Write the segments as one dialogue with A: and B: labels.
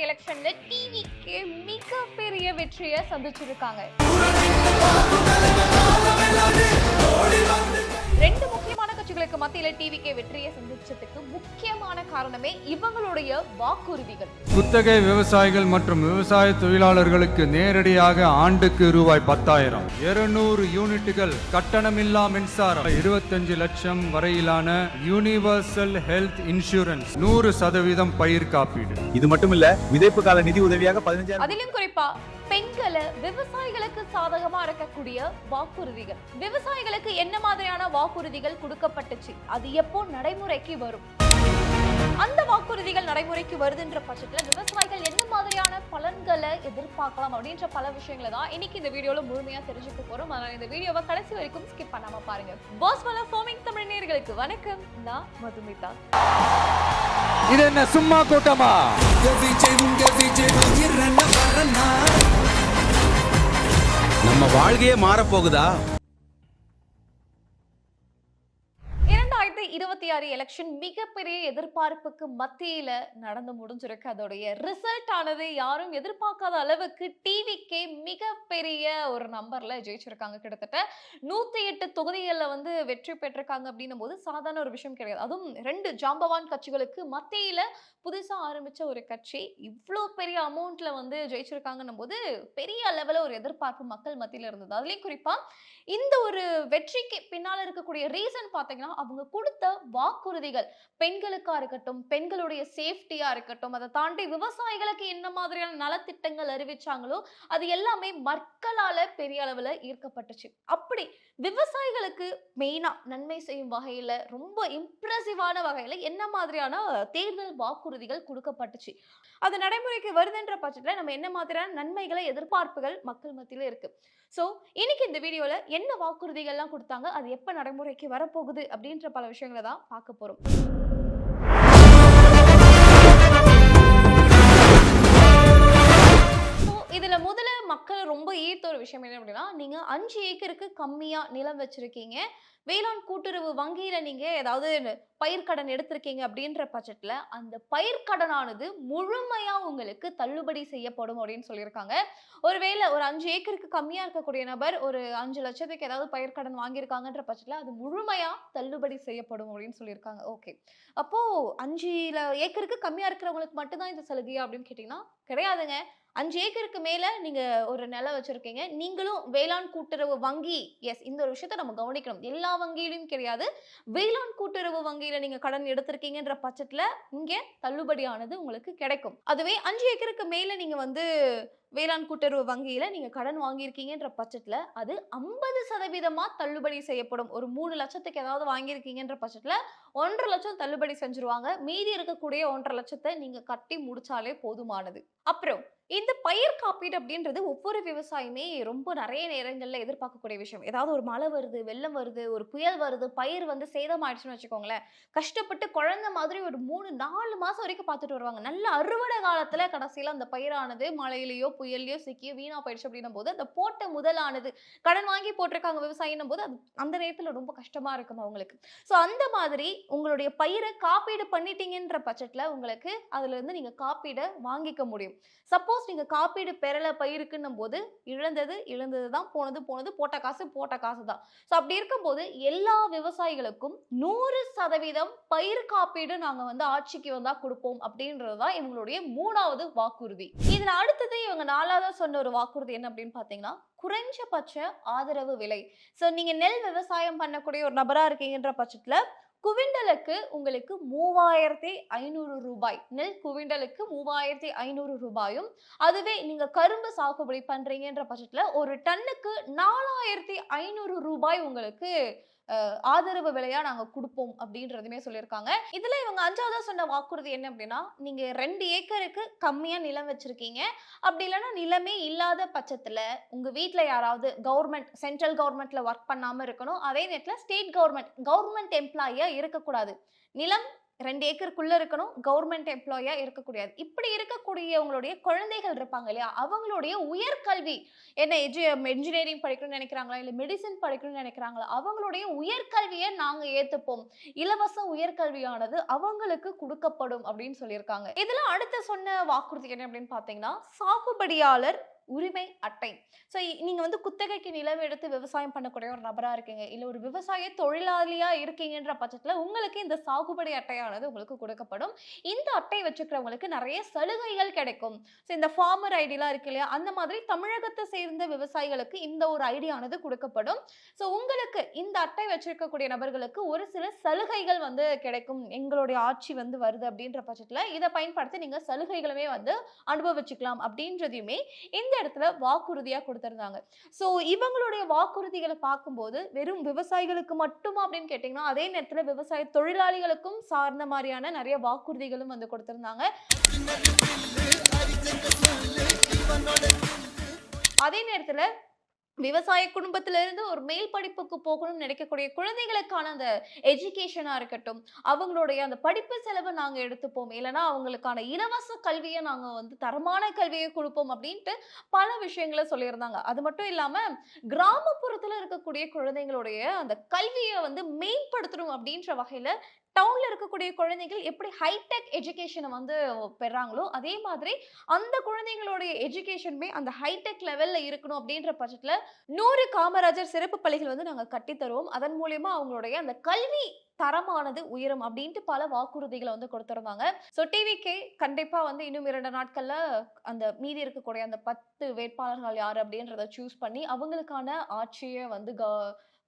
A: எலெக்ஷன்ல டிவிக்கு மிகப்பெரிய வெற்றியை சந்திச்சிருக்காங்க. ரெண்டு முக்கியமான கட்சிகளுக்கு மத்தியில டிவிக்கு வெற்றியை சந்திச்சதுக்கு முக்கியமான காரணமே இவங்களுடைய வாக்குறுதிகள்.
B: குத்தகை விவசாயிகள் மற்றும் விவசாய தொழிலாளர்களுக்கு நேரடியாக ஆண்டுக்கு ரூபாய் 10,000, 200 யூனிட்டுகள் கட்டணமில்லா மின்சாரம், 25 லட்சம் வரையிலான யூனிவர்சல் ஹெல்த் இன்சூரன்ஸ், 100% பயிர் காப்பீடு.
C: இது மட்டும் இல்ல, விதைப்பு கால நிதி உதவியாக 15,000.
A: அதிலும் குறிப்பா பெண்களை விவசாயிகளுக்கு சாதகமா இருக்கக்கூடிய வாக்குறுதிகள். விவசாயிகளுக்கு என்ன மாதிரியான வாக்குறுதிகள் கொடுக்கப்பட்டுச்சு, அது எப்போ நடைமுறைக்கு வரும், அந்த வாக்குறுதிகள் நடைமுறைக்கு வருதுன்ற பட்சத்துல விவசாயிகள் என்ன மாதிரியான பலன்களை எதிர்பார்க்கலாம் அப்படின்ற பல விஷயங்களை தான் இன்னைக்கு இந்த வீடியோல முழுமையா தெரிஞ்சுக்க போறோம். அதனால இந்த வீடியோவை கடைசி வரைக்கும் ஸ்கிப் பண்ணாம பாருங்க. பாஸ்வாலா ஃபார்மிங் தமிழ் நேயர்களுக்கு வணக்கம், நான் மதுமிதா.
B: இது என்ன சும்மா கூட்டமா?
C: நம்ம வாழ்க்கையே மாற போகுதா?
A: 2026 எலெக்ஷன் மிகப்பெரிய எதிர்பார்ப்புக்கு மத்தியில நடந்து முடிஞ்சிருக்கு. அதோடைய ரிசல்ட் ஆனது யாரும் எதிர்பார்க்காத அளவுக்கு டிவிக்கே மிகப்பெரிய ஒரு நம்பர்ல ஜெயிச்சிருக்காங்க. கிட்டத்தட்ட 108 தொகுதிகளில் வந்து வெற்றி பெற்றிருக்காங்க அப்படின்னும் போது சாதாரண ஒரு விஷயம் கிடையாது. அதுவும் 2 ஜாம்பவான் கட்சிகளுக்கு மத்தியில புதுசா ஆரம்பிச்ச ஒரு கட்சி இவ்வளோ பெரிய அமௌண்ட்ல வந்து ஜெயிச்சிருக்காங்கன்னும் போது பெரிய அளவில் ஒரு எதிர்பார்ப்பு மக்கள் மத்தியில இருந்தது. அதுலயும் குறிப்பா இந்த ஒரு வெற்றிக்கு பின்னால இருக்கக்கூடிய ரீசன் பாத்தீங்கன்னா அவங்க கொடுத்த வாக்குறுதிகள். பெண்களுக்கா இருக்கட்டும், பெண்களுடைய சேஃப்டியா இருக்கட்டும், அதை தாண்டி விவசாயிகளுக்கு என்ன மாதிரியான நலத்திட்டங்கள் அறிவிச்சாங்களோ அது எல்லாமே மக்களால பெரிய அளவுல ஈர்க்கப்பட்டுச்சு. அப்படி விவசாயிகளுக்கு மெயினா நன்மை செய்யும் வகையில ரொம்ப இம்ப்ரெசிவான வகையில என்ன மாதிரியான தேர்தல் வாக்குறுதிகள் கொடுக்கப்பட்டுச்சு, அது நடைமுறைக்கு வருதுன்ற பட்சத்துல நம்ம என்ன மாதிரியான நன்மைகளை எதிர்பார்ப்புகள் மக்கள் மத்தியில இருக்கு. சோ இன்னைக்கு இந்த வீடியோல என்ன வாக்குறுதிகள்லாம் கொடுத்தாங்க, அது எப்ப நடைமுறைக்கு வரப்போகுது அப்படின்ற பல விஷயங்களை தான் பார்க்க போறோம். இதுல முதல்ல மக்கள் ரொம்ப ஈர்த்த ஒரு விஷயம் என்ன அப்படின்னா, நீங்க 5 ஏக்கருக்கு கம்மியா நிலம் வச்சிருக்கீங்க, வேளாண் கூட்டுறவு வங்கியில நீங்க ஏதாவது பயிர்க்கடன் எடுத்திருக்கீங்க அப்படின்ற பட்சத்துல அந்த பயிர்க்கடனானது முழுமையா உங்களுக்கு தள்ளுபடி செய்யப்படும் அப்படின்னு சொல்லியிருக்காங்க. ஒருவேளை ஒரு 5 ஏக்கருக்கு கம்மியா இருக்கக்கூடிய நபர் ஒரு 5 லட்சத்துக்கு ஏதாவது பயிர்க்கடன் வாங்கியிருக்காங்கன்ற பட்சத்துல அது முழுமையா தள்ளுபடி செய்யப்படும் அப்படின்னு சொல்லியிருக்காங்க. ஓகே, அப்போ 5 ஏக்கருக்கு கம்மியா இருக்கிறவங்களுக்கு மட்டும்தான் இந்த சலுகையா அப்படின்னு கேட்டீங்கன்னா கிடையாதுங்க. 5 ஏக்கருக்கு மேல நீங்க ஒரு நிலம் வச்சிருக்கீங்க, நீங்களும் வேளாண் கூட்டுறவு வங்கி, எஸ் இந்த ஒரு விஷயத்த நம்ம கவனிக்கணும், எல்லா வங்கியிலும் கிடையாது, வேளாண் கூட்டுறவு வங்கியில நீங்க கடன் எடுத்திருக்கீங்கன்ற பட்சத்துல இங்க தள்ளுபடியானது உங்களுக்கு கிடைக்கும். அதுவே 5 ஏக்கருக்கு மேல நீங்க வந்து வேளாண் கூட்டுறவு வங்கியில நீங்க கடன் வாங்கியிருக்கீங்கன்ற பட்சத்துல அது 50% தள்ளுபடி செய்யப்படும். ஒரு 3 லட்சத்துக்கு ஏதாவது வாங்கியிருக்கீங்கன்ற பட்சத்துல 1.5 லட்சம் தள்ளுபடி செஞ்சிருவாங்க. மீதி இருக்கக்கூடிய 1.5 லட்சத்தை நீங்க கட்டி முடிச்சாலே போதுமானது. அப்புறம் இந்த பயிர் காப்பீடு அப்படின்றது ஒவ்வொரு விவசாயியுமே ரொம்ப நிறைய நேரங்கள்ல எதிர்பார்க்கக்கூடிய விஷயம். ஏதாவது ஒரு மழை வருது, வெள்ளம் வருது, ஒரு புயல் வருது, பயிர் வந்து சேதமாயிடுச்சுன்னு வச்சுக்கோங்களேன், கஷ்டப்பட்டு குழந்தை மாதிரி ஒரு 3-4 மாசம் வரைக்கும் பார்த்துட்டு வருவாங்க. நல்ல அறுவடை காலத்துல கடைசியில அந்த பயிரானது மழையிலயோ புயல்லையோ சிக்கியோ வீணா போயிடுச்சு அப்படின்னும் போது அந்த போட்ட முதலானது, கடன் வாங்கி போட்டிருக்காங்க விவசாயின்னும் போது அது அந்த நேரத்துல ரொம்ப கஷ்டமா இருக்கும் அவங்களுக்கு. ஸோ அந்த மாதிரி உங்களுடைய பயிரை காப்பீடு பண்ணிட்டீங்கன்ற பட்சத்துல உங்களுக்கு அதுல இருந்து நீங்க காப்பீடை வாங்கிக்க முடியும். சப்போஸ் நீங்க காப்பீடு பெறல பயிருக்குன்னும் போது இழந்தது தான், போனது போட்ட காசு தான். ஸோ அப்படி இருக்கும்போது எல்லா விவசாயிகளுக்கும் 100% பயிர் காப்பீடு நாங்க வந்து ஆட்சிக்கு வந்தா கொடுப்போம் அப்படின்றதுதான் இவங்களுடைய 3வது வாக்குறுதி. இதுல அடுத்தது இவங்க 4வதா சொன்ன ஒரு வாக்குறுதி என்ன அப்படின்னு பாத்தீங்கன்னா, குறைஞ்சபட்ச ஆதரவு விலை. ஸோ நீங்க நெல் விவசாயம் பண்ணக்கூடிய ஒரு நபரா இருக்கீங்கன்ற பட்சத்துல குவிண்டலுக்கு உங்களுக்கு 3,500 ரூபாய், நெல் குவிண்டலுக்கு 3,500 ரூபாயும், அதுவே நீங்க கரும்பு சாகுபடி பண்றீங்கன்ற பட்சத்துல ஒரு டன்னுக்கு 4,500 ரூபாய் உங்களுக்கு ஆதரவு விலையா நாங்க கொடுப்போம் அப்படின்றதுமே சொல்லியிருக்காங்க. இதுல இவங்க 5வதா சொன்ன வாக்குறுதி என்ன அப்படின்னா, நீங்க 2 ஏக்கருக்கு கம்மியா நிலம் வச்சிருக்கீங்க, அப்படி இல்லைன்னா நிலமே இல்லாத பட்சத்துல உங்க வீட்டுல யாராவது கவர்மெண்ட், சென்ட்ரல் கவர்மெண்ட்ல ஒர்க் பண்ணாம இருக்கணும், அதே நேரத்துல ஸ்டேட் கவர்மெண்ட் எம்ப்ளாயியா இருக்கக்கூடாது, நிலம் 2 ஏக்கருக்குள்ள இருக்கணும், கவர்மெண்ட் எம்ப்ளாயா இருக்கக்கூடாது. இப்படி இருக்கக்கூடியவங்களுடைய குழந்தைகள் இருப்பாங்க இல்லையா, அவங்களுடைய உயர்கல்வி என்ன என்ஜினியரிங் படிக்கணும்னு நினைக்கிறாங்களா, இல்ல மெடிசின் படிக்கணும்னு நினைக்கிறாங்களா, அவங்களுடைய உயர்கல்வியை நாங்க ஏத்துப்போம், இலவச உயர்கல்வியானது அவங்களுக்கு கொடுக்கப்படும் அப்படின்னு சொல்லியிருக்காங்க. இதுல அடுத்த சொன்ன வாக்குறுதி என்ன அப்படின்னு பாத்தீங்கன்னா, சாகுபடியாளர் உரிமை அட்டை. ஸோ நீங்க வந்து குத்தகைக்கு நிலம் எடுத்து விவசாயம் பண்ணக்கூடிய ஒரு நபரா இருக்கீங்க, இல்ல ஒரு விவசாய தொழிலாளியா இருக்கீங்கன்ற பட்சத்துல உங்களுக்கு இந்த சாகுபடி அட்டையானது உங்களுக்கு கொடுக்கப்படும். இந்த அட்டை வச்சுக்கிறவங்களுக்கு நிறைய சலுகைகள் கிடைக்கும். ஸோ இந்த ஃபார்மர் ஐடிலாம் இருக்கு இல்லையா, அந்த மாதிரி தமிழகத்தை சேர்ந்த விவசாயிகளுக்கு இந்த ஒரு ஐடியானது கொடுக்கப்படும். ஸோ உங்களுக்கு இந்த அட்டை வச்சிருக்கக்கூடிய நபர்களுக்கு ஒரு சில சலுகைகள் வந்து கிடைக்கும். எங்களுடைய ஆட்சி வந்து வருது அப்படின்ற பட்சத்துல இதை பயன்படுத்தி நீங்க சலுகைகளுமே வந்து அனுபவிச்சுக்கலாம் அப்படின்றதையுமே இந்த இடத்துல வாக்குறுதியா கொடுத்திருந்தாங்க. சோ இவங்களுடைய வாக்குறுதிகளை பார்க்கும்போது வெறும் விவசாயிகளுக்கு மட்டுமா அப்படின்னு கேட்டீங்கன்னா, அதே நேரத்துல விவசாய தொழிலாளிகளுக்கும் சார்ந்த மாதிரியான நிறைய வாக்குறுதிகளும் வந்து கொடுத்திருந்தாங்க. அதே நேரத்துல விவசாய குடும்பத்தில இருந்து ஒரு மேல் படிப்புக்கு போகணும்னு நினைக்கக்கூடிய குழந்தைகளுக்கான அந்த எஜுகேஷனா இருக்கட்டும், அவங்களுடைய அந்த படிப்பு செலவை நாங்க எடுத்துப்போம், இல்லைன்னா அவங்களுக்கான இலவச கல்வியை நாங்க வந்து தரமான கல்வியை கொடுப்போம் அப்படின்ட்டு பல விஷயங்களை சொல்லியிருந்தாங்க. அது மட்டும் இல்லாம கிராமப்புறத்துல இருக்கக்கூடிய குழந்தைங்களுடைய அந்த கல்வியை வந்து மேம்படுத்தணும் அப்படின்ற வகையில டவுன்ல இருக்கக்கூடிய குழந்தைகள் எப்படி ஹைடெக் எஜுகேஷனை வந்து பெறாங்களோ, அதே மாதிரி அந்த குழந்தைங்களுடைய எஜுகேஷனுமே அந்த ஹைடெக் லெவல்ல இருக்கணும் அப்படின்ற பட்சத்துல 100 காமராஜர் சிறப்பு பள்ளிகள் வந்து நாங்க கட்டித்தருவோம். அதன் மூலியமா அவங்களுடைய அந்த கல்வி தரமானது உயரும் அப்படின்ட்டு பல வாக்குறுதிகளை வந்து கொடுத்திருந்தாங்க. ஸோ டிவிகே கண்டிப்பா வந்து இன்னும் 2 நாட்கள்ல அந்த மீதி இருக்கக்கூடிய அந்த 10 வேட்பாளர்கள் யாரு அப்படின்றத சூஸ் பண்ணி அவங்களுக்கான ஆட்சியை வந்து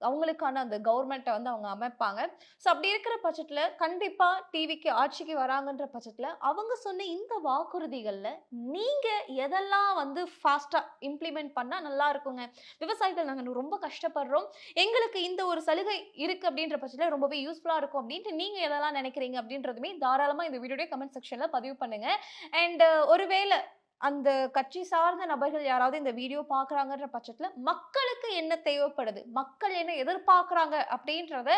A: அவங்களுக்கான அந்த கவர்மெண்ட்டை வந்து அவங்க அமைப்பாங்க. ஸோ அப்படி இருக்கிற பட்சத்துல கண்டிப்பா டிவிக்கு ஆட்சிக்கு வராங்கன்ற பட்சத்துல அவங்க சொன்ன இந்த வாக்குறுதிகள்ல நீங்க எதெல்லாம் வந்து ஃபாஸ்டா இம்ப்ளிமெண்ட் பண்ணா நல்லா இருக்குங்க, விவசாயிகள் நாங்க ரொம்ப கஷ்டப்படுறோம், எங்களுக்கு இந்த ஒரு சலுகை இருக்கு அப்படின்ற பட்சத்துல ரொம்பவே யூஸ்ஃபுல்லா இருக்கும் அப்படின்ட்டு நீங்க எதெல்லாம் நினைக்கிறீங்க அப்படின்றதுமே தாராளமா இந்த வீடியோட கமெண்ட் செக்ஷன்ல பதிவு பண்ணுங்க. அண்ட் ஒருவேளை அந்த கட்சி சார்ந்த நபர்கள் யாராவது இந்த வீடியோ பார்க்குறாங்கன்ற பட்சத்துல மக்களுக்கு என்ன தேவைப்படுது, மக்கள் என்ன எதிர்பார்க்குறாங்க அப்படின்றத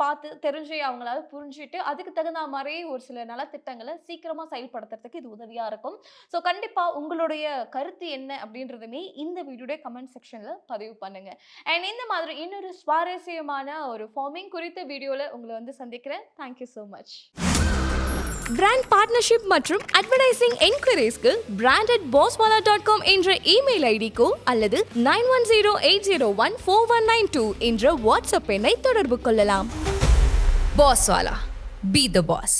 A: பார்த்து தெரிஞ்சு அவங்களால புரிஞ்சுட்டு அதுக்கு தகுந்த மாதிரி ஒரு சில நலத்திட்டங்களை சீக்கிரமா செயல்படுத்துறதுக்கு இது உதவியா இருக்கும். ஸோ கண்டிப்பா உங்களுடைய கருத்து என்ன அப்படின்றதுமே இந்த வீடியோட கமெண்ட் செக்ஷன்ல பதிவு பண்ணுங்க. அண்ட் இந்த மாதிரி இன்னொரு சுவாரஸ்யமான ஒரு ஃபார்மிங் குறித்த வீடியோல உங்களை வந்து சந்திக்கிறேன். Thank you so much.
D: Brand partnership மற்றும் அட்வர்டைசிங் என்கொயரிஸ்க்கு brand@bosswala.com என்ற இமெயில் ஐடிக்கோ அல்லது 9108014192 என்ற வாட்ஸ்அப் எண்ணை தொடர்பு கொள்ளலாம். Bosswala, be the boss.